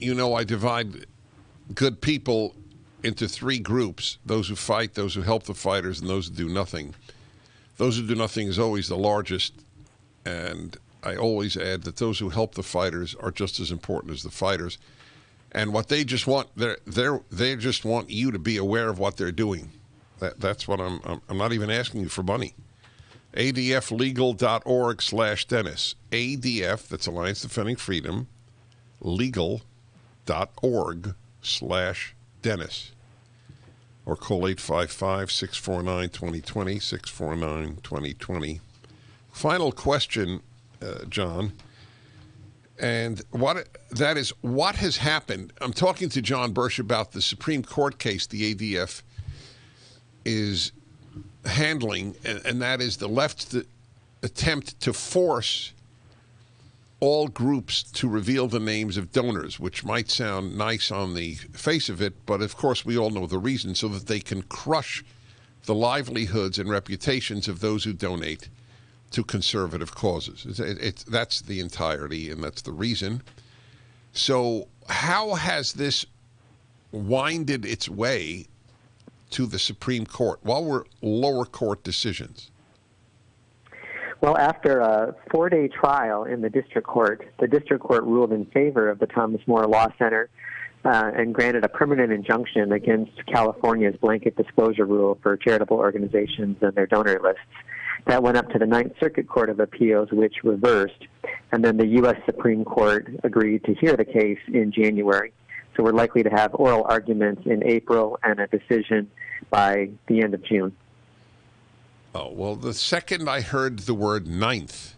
I divide good people into three groups: those who fight, those who help the fighters, and those who do nothing. Those who do nothing is always the largest, and I always add that those who help the fighters are just as important as the fighters. And what they just want, they just want you to be aware of what they're doing. That's what I'm not even asking you for money. ADFlegal.org/Dennis. ADF, that's Alliance Defending Freedom, legal.org/Dennis. Or call 855-649-2020, 649-2020. Final question, John. And what has happened? I'm talking to John Bursch about the Supreme Court case the ADF is handling, and that is the left's attempt to force all groups to reveal the names of donors, which might sound nice on the face of it, but of course we all know the reason, so that they can crush the livelihoods and reputations of those who donate to conservative causes. That's the entirety, and that's the reason. So how has this winded its way to the Supreme Court? What were lower court decisions? Well, after a 4-day trial in the district court ruled in favor of the Thomas More Law Center and granted a permanent injunction against California's blanket disclosure rule for charitable organizations and their donor lists. That went up to the Ninth Circuit Court of Appeals, which reversed, and then the U.S. Supreme Court agreed to hear the case in January. So we're likely to have oral arguments in April and a decision by the end of June. Oh, well, the second I heard the word ninth,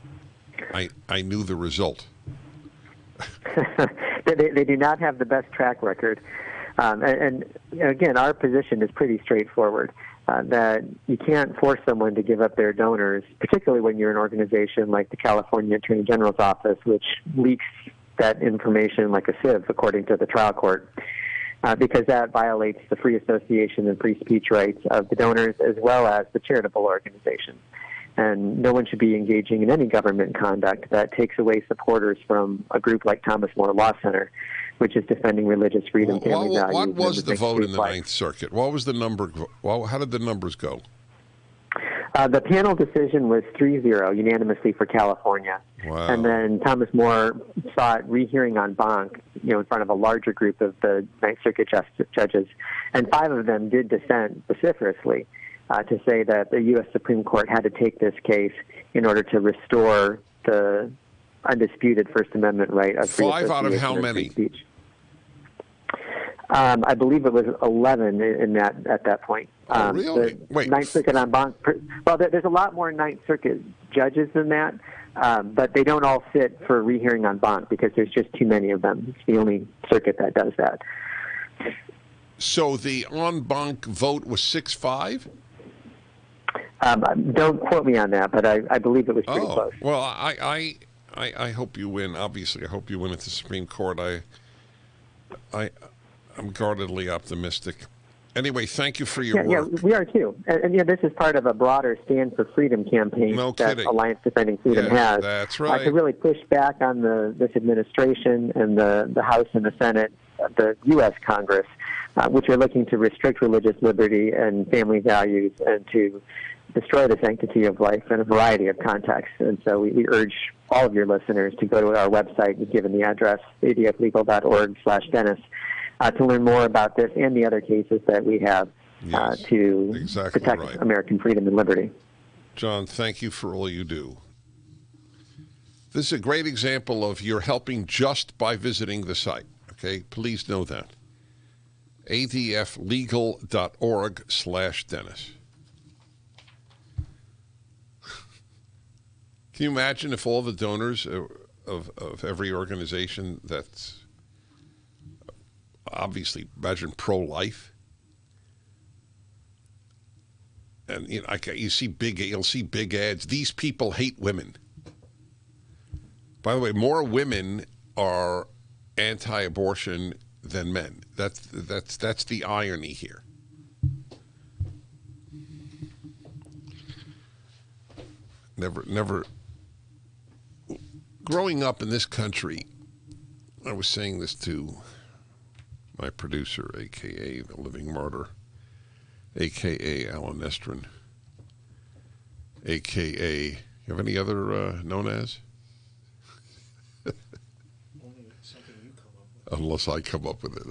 I knew the result. They do not have the best track record. And again, our position is pretty straightforward, that you can't force someone to give up their donors, particularly when you're an organization like the California Attorney General's Office, which leaks that information like a sieve, according to the trial court, because that violates the free association and free speech rights of the donors as well as the charitable organization. And no one should be engaging in any government conduct that takes away supporters from a group like Thomas More Law Center, which is defending religious freedom, family values. What was the vote in the life. Ninth Circuit? What was the number? How did the numbers go? The panel decision was 3-0 unanimously for California. Wow. And then Thomas More sought rehearing en banc, in front of a larger group of the Ninth Circuit judges, and 5 of them did dissent vociferously to say that the U.S. Supreme Court had to take this case in order to restore the undisputed First Amendment right of free 5 out of how many? Speech. I believe it was 11 at that point. Really? Wait. Ninth Circuit en banc. Well, there's a lot more Ninth Circuit judges than that, but they don't all sit for rehearing en banc because there's just too many of them. It's the only circuit that does that. So the en banc vote was 6-5? Don't quote me on that, but I believe it was pretty close. Well, I hope you win. Obviously, I hope you win at the Supreme Court. I'm guardedly optimistic. Anyway, thank you for your work. Yeah, we are too. And this is part of a broader Stand for Freedom campaign that Alliance Defending Freedom has. That's right. To really push back on this administration and the House and the Senate, the U.S. Congress, which are looking to restrict religious liberty and family values and to destroy the sanctity of life in a variety of contexts. And so we urge all of your listeners to go to our website, given the address, adflegal.org/Dennis, to learn more about this and the other cases that we have to protect American freedom and liberty. John, thank you for all you do. This is a great example of you're helping just by visiting the site. Okay, please know that. adflegal.org/Dennis. Can you imagine if all the donors of every organization that's obviously, imagine pro-life, and you'll see big ads. These people hate women. By the way, more women are anti-abortion than men. That's the irony here. Never. Growing up in this country, I was saying this to my producer, a.k.a. the living martyr, a.k.a. Alan Estrin, a.k.a. You have any other known as? Only something you come up with. Unless I come up with it.